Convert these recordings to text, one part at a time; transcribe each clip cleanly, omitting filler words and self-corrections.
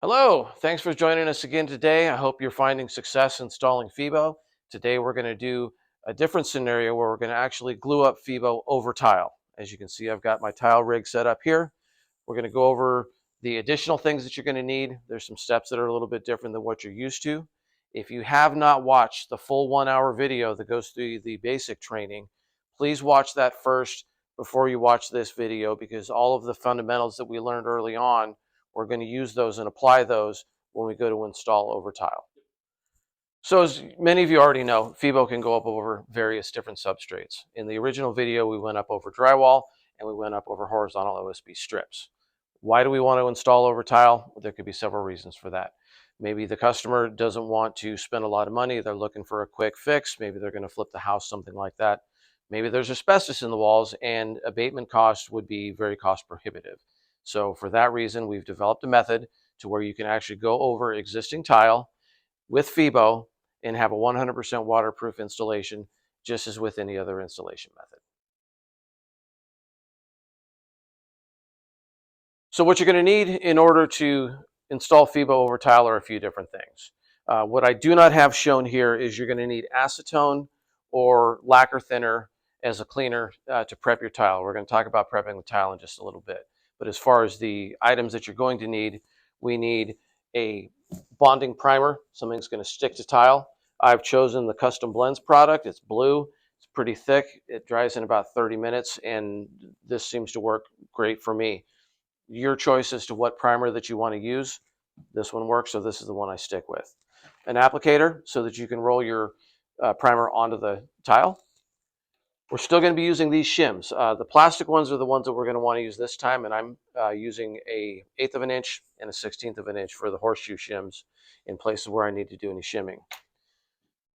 Hello, thanks for joining us again today. I hope you're finding success installing Fibo. Today we're going to do a different scenario where we're going to actually glue up Fibo over tile. As you can see, I've got my tile rig set up here. We're going to go over the additional things that you're going to need. There's some steps that are a little bit different than what you're used to. If you have not watched the full 1 hour video that goes through the basic training, please watch that first before you watch this video, because all of the fundamentals that we learned early on, we're going to use those and apply those when we go to install over tile. So as many of you already know, Fibo can go up over various different substrates. In the original video, we went up over drywall and we went up over horizontal OSB strips. Why do we want to install over tile? Well, there could be several reasons for that. Maybe the customer doesn't want to spend a lot of money. They're looking for a quick fix. Maybe they're going to flip the house, something like that. Maybe there's asbestos in the walls and abatement costs would be very cost prohibitive. So for that reason, we've developed a method to where you can actually go over existing tile with Fibo and have a 100% waterproof installation, just as with any other installation method. So what you're going to need in order to install Fibo over tile are a few different things. What I do not have shown here is you're going to need acetone or lacquer thinner as a cleaner to prep your tile. We're going to talk about prepping the tile in just a little bit. But as far as the items that you're going to need, we need a bonding primer, something that's going to stick to tile. I've chosen the Custom Blends product. It's blue. It's pretty thick. It dries in about 30 minutes, and this seems to work great for me. Your choice as to what primer that you want to use. This one works, so this is the one I stick with. An applicator so that you can roll your primer onto the tile. We're still going to be using these shims. The plastic ones are the ones that we're going to want to use this time, and I'm using a 1/8 of an inch and a 1/16 of an inch for the horseshoe shims in places where I need to do any shimming.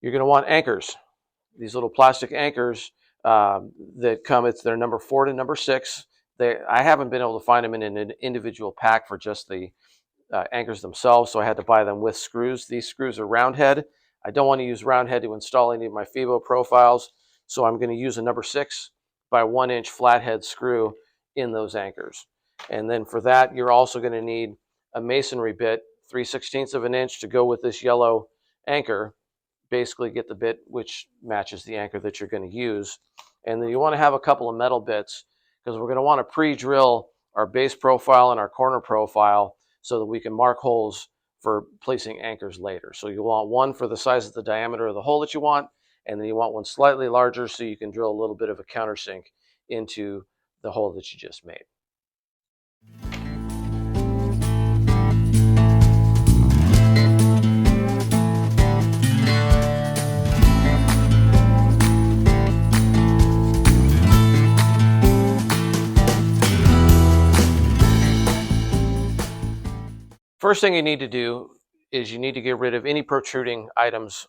You're going to want anchors. These little plastic anchors that come, they're number 4 to number 6. I haven't been able to find them in an individual pack for just the anchors themselves, so I had to buy them with screws. These screws are round head. I don't want to use round head to install any of my Fibo profiles, so I'm going to use a number 6 by 1 inch flathead screw in those anchors. And then for that, you're also going to need a masonry bit, 3/16 of an inch, to go with this yellow anchor. Basically get the bit which matches the anchor that you're going to use. And then you want to have a couple of metal bits, because we're going to want to pre-drill our base profile and our corner profile so that we can mark holes for placing anchors later. So you want one for the size of the diameter of the hole that you want, and then you want one slightly larger so you can drill a little bit of a countersink into the hole that you just made. First thing you need to do is you need to get rid of any protruding items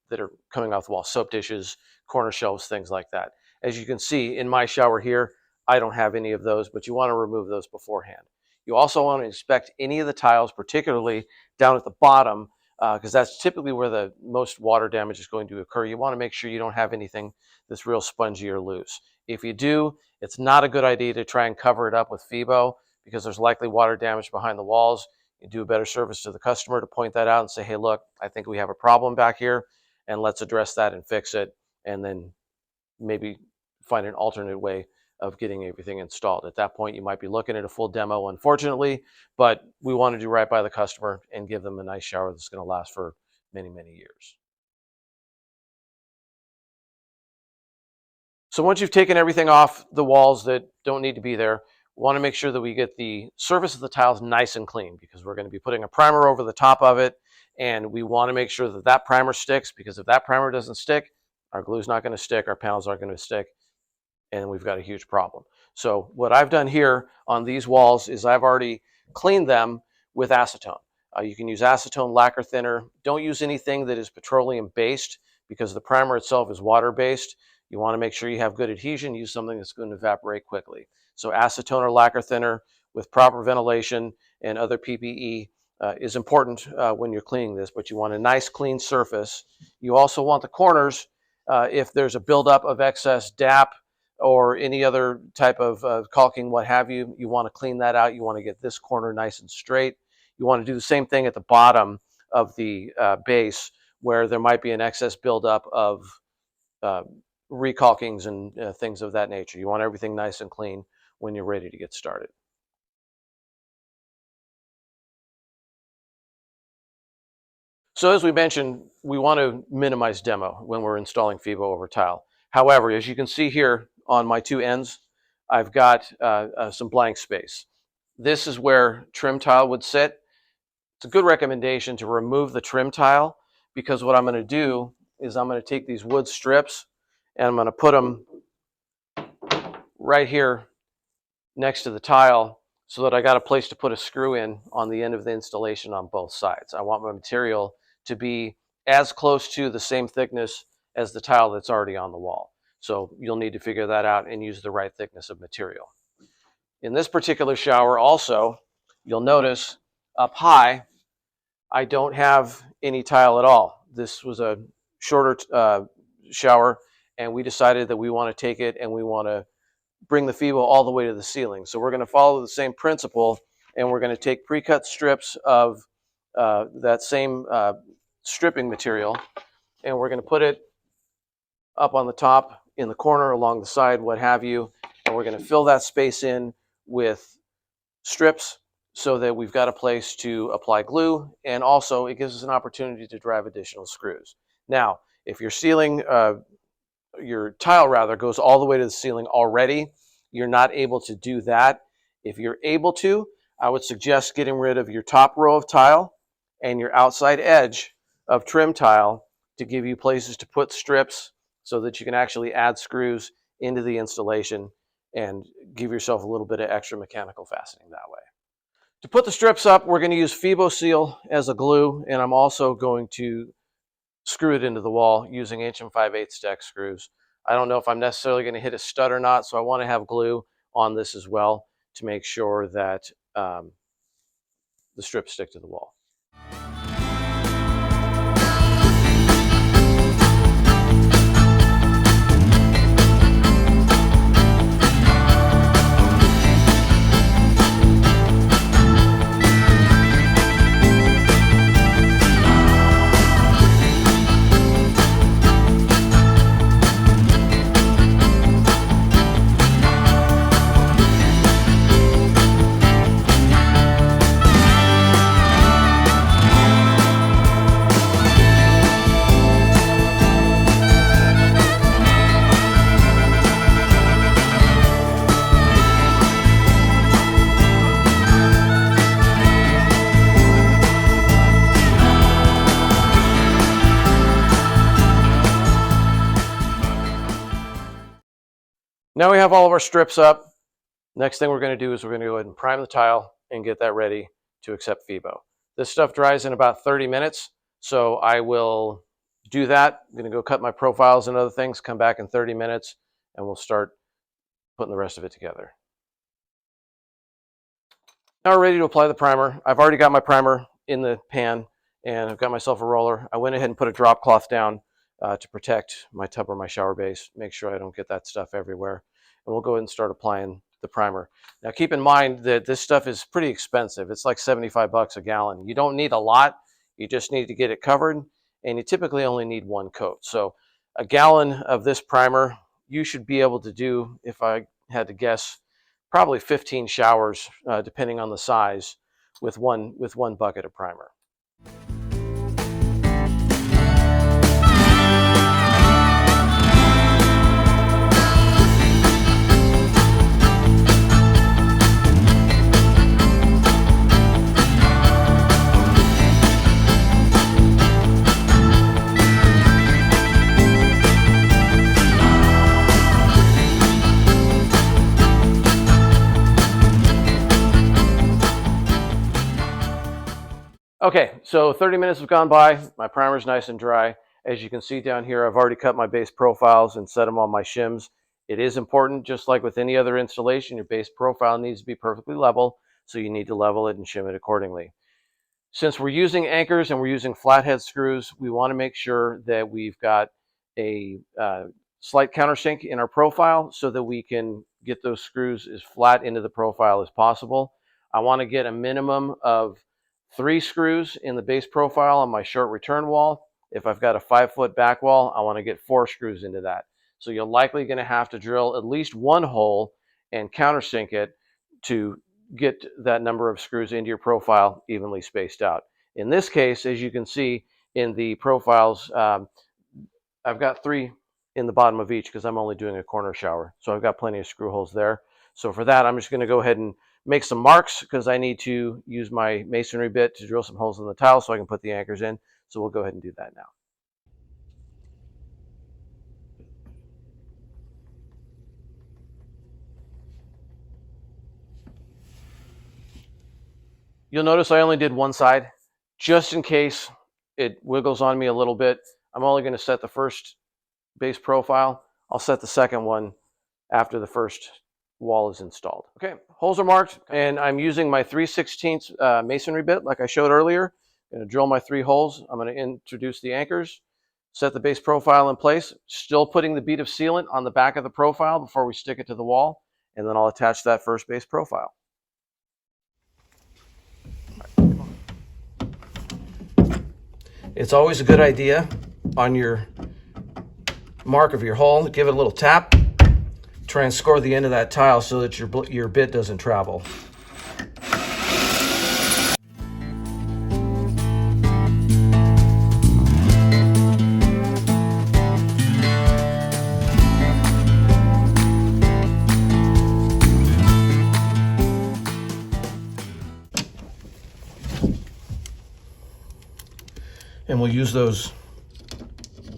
that are coming off the wall, soap dishes, corner shelves, things like that. As you can see in my shower here, I don't have any of those, but you want to remove those beforehand. You also want to inspect any of the tiles, particularly down at the bottom, because that's typically where the most water damage is going to occur. You want to make sure you don't have anything that's real spongy or loose. If you do, it's not a good idea to try and cover it up with Fibo, because there's likely water damage behind the walls. You do a better service to the customer to point that out and say, hey, look, I think we have a problem back here, and let's address that and fix it, and then maybe find an alternate way of getting everything installed. At that point, you might be looking at a full demo, unfortunately, but we want to do right by the customer and give them a nice shower that's going to last for many, many years. So once you've taken everything off the walls that don't need to be there, we want to make sure that we get the surface of the tiles nice and clean, because we're going to be putting a primer over the top of it, and we want to make sure that that primer sticks, because if that primer doesn't stick, our glue's not going to stick, our panels aren't going to stick, and we've got a huge problem. So what I've done here on these walls is I've already cleaned them with acetone. You can use acetone lacquer thinner. Don't use anything that is petroleum based, because the primer itself is water based. You want to make sure you have good adhesion. Use something that's going to evaporate quickly. So acetone or lacquer thinner with proper ventilation and other PPE is important when you're cleaning this, but you want a nice clean surface. You also want the corners, if there's a buildup of excess DAP or any other type of caulking, what have you, you want to clean that out. You want to get this corner nice and straight. You want to do the same thing at the bottom of the base, where there might be an excess buildup of recalkings and things of that nature. You want everything nice and clean when you're ready to get started. So as we mentioned, we want to minimize demo when we're installing Fibo over tile. However, as you can see here on my two ends, I've got some blank space. This is where trim tile would sit. It's a good recommendation to remove the trim tile, because what I'm going to do is I'm going to take these wood strips and I'm going to put them right here next to the tile, so that I got a place to put a screw in on the end of the installation on both sides. I want my material to be as close to the same thickness as the tile that's already on the wall. So you'll need to figure that out and use the right thickness of material. In this particular shower also, you'll notice up high, I don't have any tile at all. This was a shorter shower, and we decided that we want to take it and we want to bring the Fibo all the way to the ceiling. So we're going to follow the same principle, and we're going to take pre-cut strips of that same stripping material, and we're going to put it up on the top, in the corner, along the side, what have you, and we're going to fill that space in with strips so that we've got a place to apply glue, and also it gives us an opportunity to drive additional screws. Now, if your ceiling your tile rather goes all the way to the ceiling already, you're not able to do that. If you're able to, I would suggest getting rid of your top row of tile and your outside edge of trim tile to give you places to put strips so that you can actually add screws into the installation and give yourself a little bit of extra mechanical fastening that way. To put the strips up, we're going to use Fibo Seal as a glue, and I'm also going to screw it into the wall using 1 5/8 stack screws. I don't know if I'm necessarily going to hit a stud or not, so I want to have glue on this as well to make sure that the strips stick to the wall. Now we have all of our strips up. Next thing we're going to do is we're going to go ahead and prime the tile and get that ready to accept Fibo. This stuff dries in about 30 minutes, so I will do that. I'm going to go cut my profiles and other things, come back in 30 minutes, and we'll start putting the rest of it together. Now we're ready to apply the primer. I've already got my primer in the pan, and I've got myself a roller. I went ahead and put a drop cloth down to protect my tub or my shower base, make sure I don't get that stuff everywhere. And we'll go ahead and start applying the primer. Now keep in mind that this stuff is pretty expensive. It's like 75 bucks a gallon. You don't need a lot, you just need to get it covered, and you typically only need one coat. So a gallon of this primer, you should be able to do, if I had to guess, probably 15 showers, depending on the size, with one bucket of primer. Okay, so 30 minutes have gone by. My primer's nice and dry. As you can see down here, I've already cut my base profiles and set them on my shims. It is important, just like with any other installation, your base profile needs to be perfectly level, so you need to level it and shim it accordingly. Since we're using anchors and we're using flathead screws, we want to make sure that we've got a slight countersink in our profile so that we can get those screws as flat into the profile as possible. I want to get a minimum of 3 screws in the base profile on my short return wall. If I've got a 5-foot back wall, I want to get 4 screws into that. So you're likely going to have to drill at least 1 hole and countersink it to get that number of screws into your profile evenly spaced out. In this case, as you can see in the profiles, I've got 3 in the bottom of each because I'm only doing a corner shower. So I've got plenty of screw holes there. So for that, I'm just going to go ahead and make some marks because I need to use my masonry bit to drill some holes in the tile so I can put the anchors in. So we'll go ahead and do that now. You'll notice I only did one side just in case it wiggles on me a little bit. I'm only going to set the first base profile. I'll set the second one after the first wall is installed. Okay, holes are marked, and I'm using my 3/16 masonry bit like I showed earlier. I'm going to drill my 3 holes. I'm going to introduce the anchors, set the base profile in place, still putting the bead of sealant on the back of the profile before we stick it to the wall, and then I'll attach that first base profile. It's always a good idea on your mark of your hole to give it a little tap. Try and score the end of that tile so that your bit doesn't travel. And we'll use those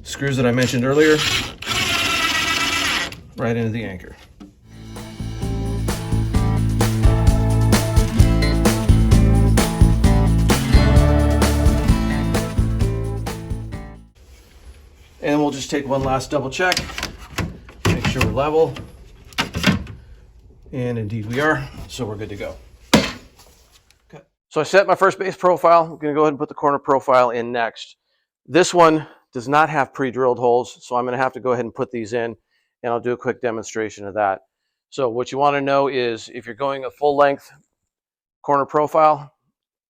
screws that I mentioned earlier right into the anchor. And we'll just take one last double check, make sure we're level. And indeed we are, so we're good to go. So I set my first base profile. I'm going to go ahead and put the corner profile in next. This one does not have pre-drilled holes, so I'm going to have to go ahead and put these in, and I'll do a quick demonstration of that. So what you want to know is if you're going a full length corner profile,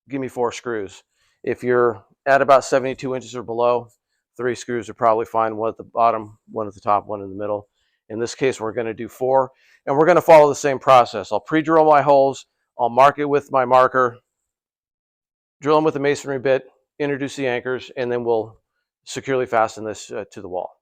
give me 4 screws. If you're at about 72 inches or below, 3 screws are probably fine, 1 at the bottom, 1 at the top, 1 in the middle. In this case, we're going to do 4, and we're going to follow the same process. I'll pre-drill my holes, I'll mark it with my marker, drill them with the masonry bit, introduce the anchors, and then we'll securely fasten this to the wall.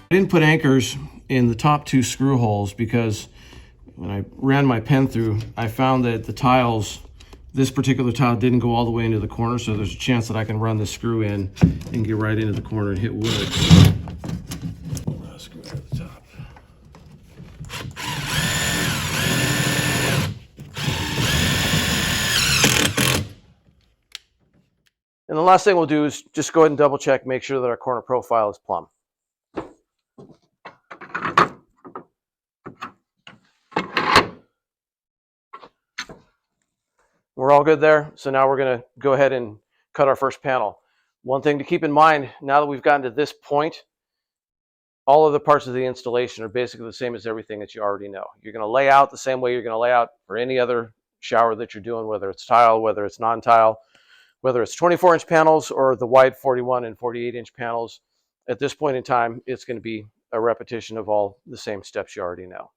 I didn't put anchors in the top 2 screw holes because when I ran my pen through, I found that the tiles, this particular tile didn't go all the way into the corner, so there's a chance that I can run the screw in and get right into the corner and hit wood. And the last thing we'll do is just go ahead and double check, make sure that our corner profile is plumb. We're all good there. So now we're going to go ahead and cut our first panel. One thing to keep in mind, now that we've gotten to this point, all of the parts of the installation are basically the same as everything that you already know. You're going to lay out the same way you're going to lay out for any other shower that you're doing, whether it's tile, whether it's non-tile, whether it's 24-inch panels or the wide 41 and 48-inch panels. At this point in time, it's going to be a repetition of all the same steps you already know.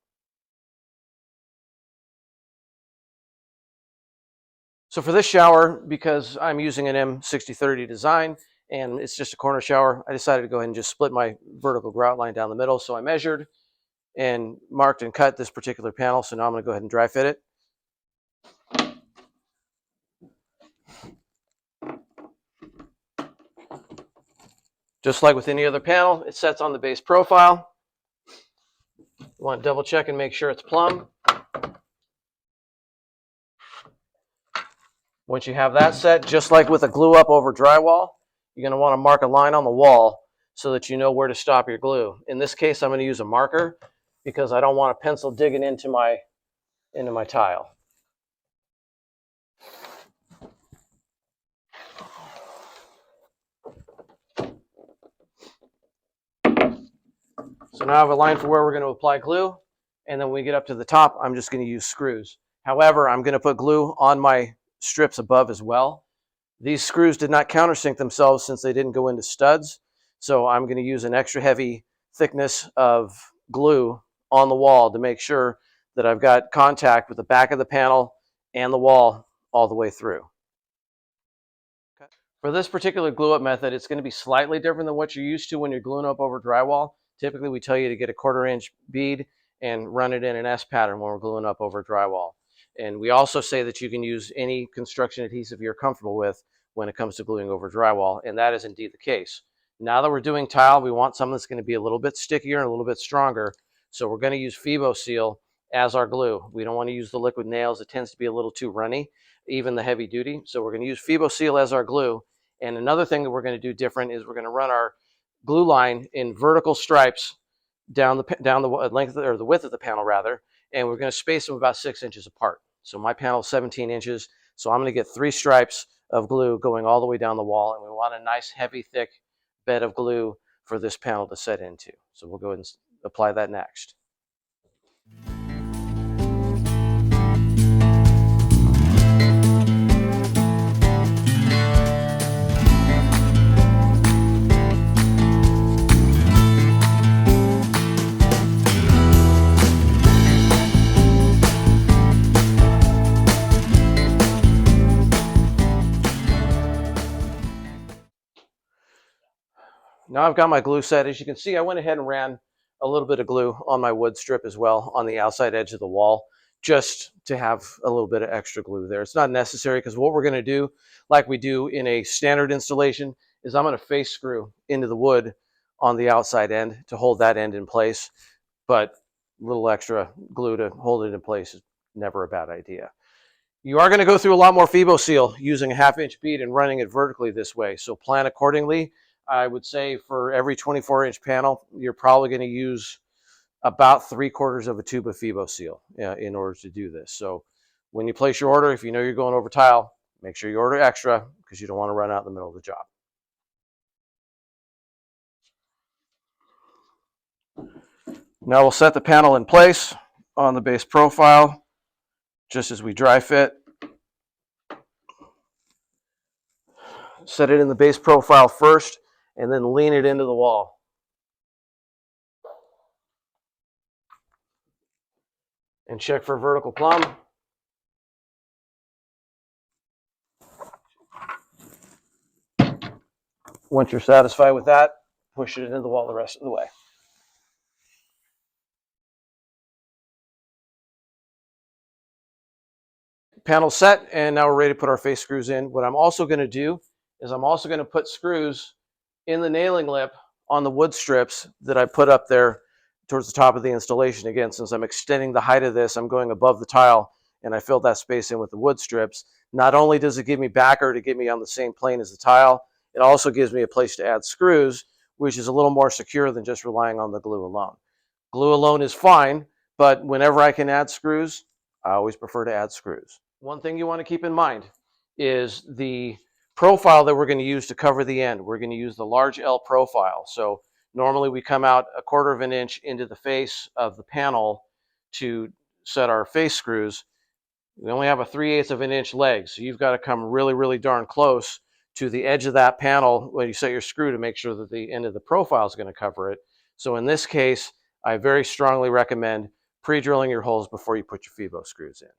So for this shower, because I'm using an M6030 design and it's just a corner shower, I decided to go ahead and just split my vertical grout line down the middle. So I measured and marked and cut this particular panel. So now I'm going to go ahead and dry fit it. Just like with any other panel, it sets on the base profile. You want to double check and make sure it's plumb. Once you have that set, just like with a glue up over drywall, you're going to want to mark a line on the wall so that you know where to stop your glue. In this case, I'm going to use a marker because I don't want a pencil digging into my tile. So now I have a line for where we're going to apply glue, and then when we get up to the top, I'm just going to use screws. However, I'm going to put glue on my strips above as well. These screws did not countersink themselves since they didn't go into studs, so I'm going to use an extra heavy thickness of glue on the wall to make sure that I've got contact with the back of the panel and the wall all the way through. Okay. For this particular glue up method, it's going to be slightly different than what you're used to when you're gluing up over drywall. Typically, we tell you to get a 1/4 inch bead and run it in an S pattern when we're gluing up over drywall. And we also say that you can use any construction adhesive you're comfortable with when it comes to gluing over drywall, and that is indeed the case. Now that we're doing tile, we want something that's going to be a little bit stickier and a little bit stronger, so we're going to use Fibo Seal as our glue. We don't want to use the liquid nails. It tends to be a little too runny, even the heavy duty, so we're going to use Fibo Seal as our glue. And another thing that we're going to do different is we're going to run our glue line in vertical stripes down the length or the width of the panel rather, and we're going to space them about 6 inches apart. So my panel is 17 inches, so I'm going to get 3 stripes of glue going all the way down the wall, and we want a nice heavy thick bed of glue for this panel to set into. So we'll go ahead and apply that next. Now I've got my glue set. As you can see, I went ahead and ran a little bit of glue on my wood strip as well on the outside edge of the wall, just to have a little bit of extra glue there. It's not necessary because what we're going to do, like we do in a standard installation, is I'm going to face screw into the wood on the outside end to hold that end in place, but a little extra glue to hold it in place is never a bad idea. You are going to go through a lot more Fibo Seal using a 1/2 inch bead and running it vertically this way, so plan accordingly. I would say for every 24-inch panel, you're probably going to use about 3/4 of a tube of Fibo Seal in order to do this. So when you place your order, if you know you're going over tile, make sure you order extra because you don't want to run out in the middle of the job. Now we'll set the panel in place on the base profile just as we dry fit. Set it in the base profile first and then lean it into the wall. And check for vertical plumb. Once you're satisfied with that, push it into the wall the rest of the way. Panel set, and now we're ready to put our face screws in. What I'm also going to do is I'm also going to put screws in the nailing lip on the wood strips that I put up there towards the top of the installation. Again, since I'm extending the height of this, I'm going above the tile and I filled that space in with the wood strips, not only does it give me backer to get me on the same plane as the tile, it also gives me a place to add screws, which is a little more secure than just relying on the glue alone. Glue alone is fine, but whenever I can add screws, I always prefer to add screws. One thing you want to keep in mind is the profile that we're going to use to cover the end. We're going to use the large L profile. So normally we come out 1/4 of an inch into the face of the panel to set our face screws. We only have a 3/8 of an inch leg, so you've got to come really, really darn close to the edge of that panel when you set your screw to make sure that the end of the profile is going to cover it. So in this case, I very strongly recommend pre-drilling your holes before you put your Fibo screws in.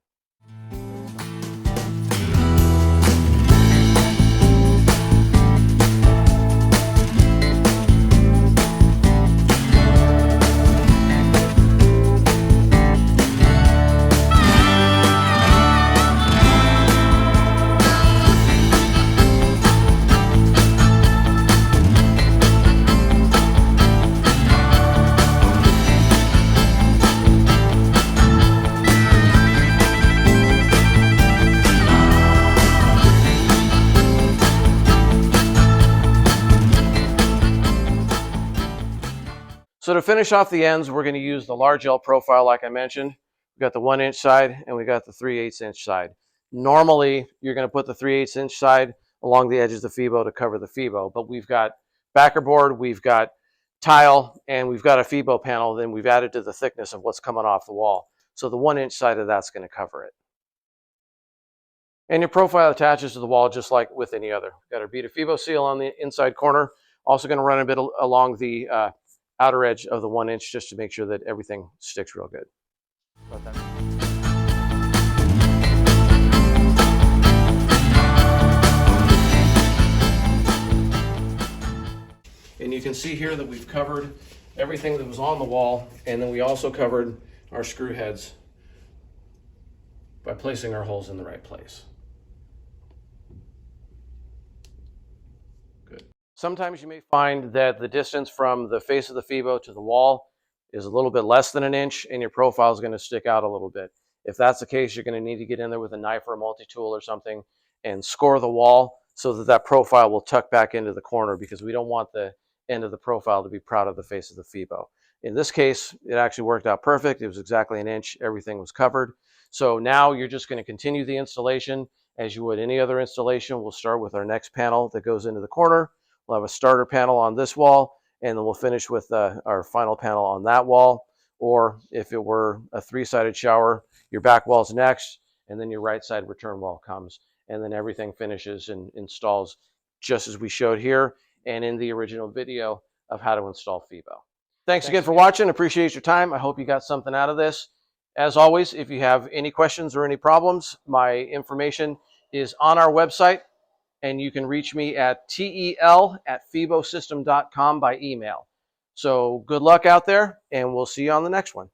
So to finish off the ends, we're going to use the large L profile like I mentioned. We've got the 1 inch side and we got the 3/8 inch side. Normally, you're going to put the 3/8 inch side along the edges of the Fibo to cover the Fibo, but we've got backer board, we've got tile, and we've got a Fibo panel, then we've added to the thickness of what's coming off the wall. So the 1 inch side of that's going to cover it. And your profile attaches to the wall just like with any other. We've got our bead of Fibo seal on the inside corner. Also going to run a bit along the outer edge of the 1 inch just to make sure that everything sticks real good. And you can see here that we've covered everything that was on the wall, and then we also covered our screw heads by placing our holes in the right place. Good. Sometimes you may find that the distance from the face of the Fibo to the wall is a little bit less than an inch, and your profile is going to stick out a little bit. If that's the case, you're going to need to get in there with a knife or a multi-tool or something and score the wall so that that profile will tuck back into the corner, because we don't want the end of the profile to be proud of the face of the Fibo. In this case, it actually worked out perfect. It was exactly an inch. Everything was covered. So now you're just going to continue the installation as you would any other installation. We'll start with our next panel that goes into the corner. We'll have a starter panel on this wall, and then we'll finish with our final panel on that wall. Or if it were a 3-sided shower, your back wall's next, and then your right side return wall comes, and then everything finishes and installs just as we showed here and in the original video of how to install Fibo. Thanks again for watching. Appreciate your time. I hope you got something out of this. As always, if you have any questions or any problems, my information is on our website, and you can reach me at tel@fibosystem.com by email. So good luck out there, and we'll see you on the next one.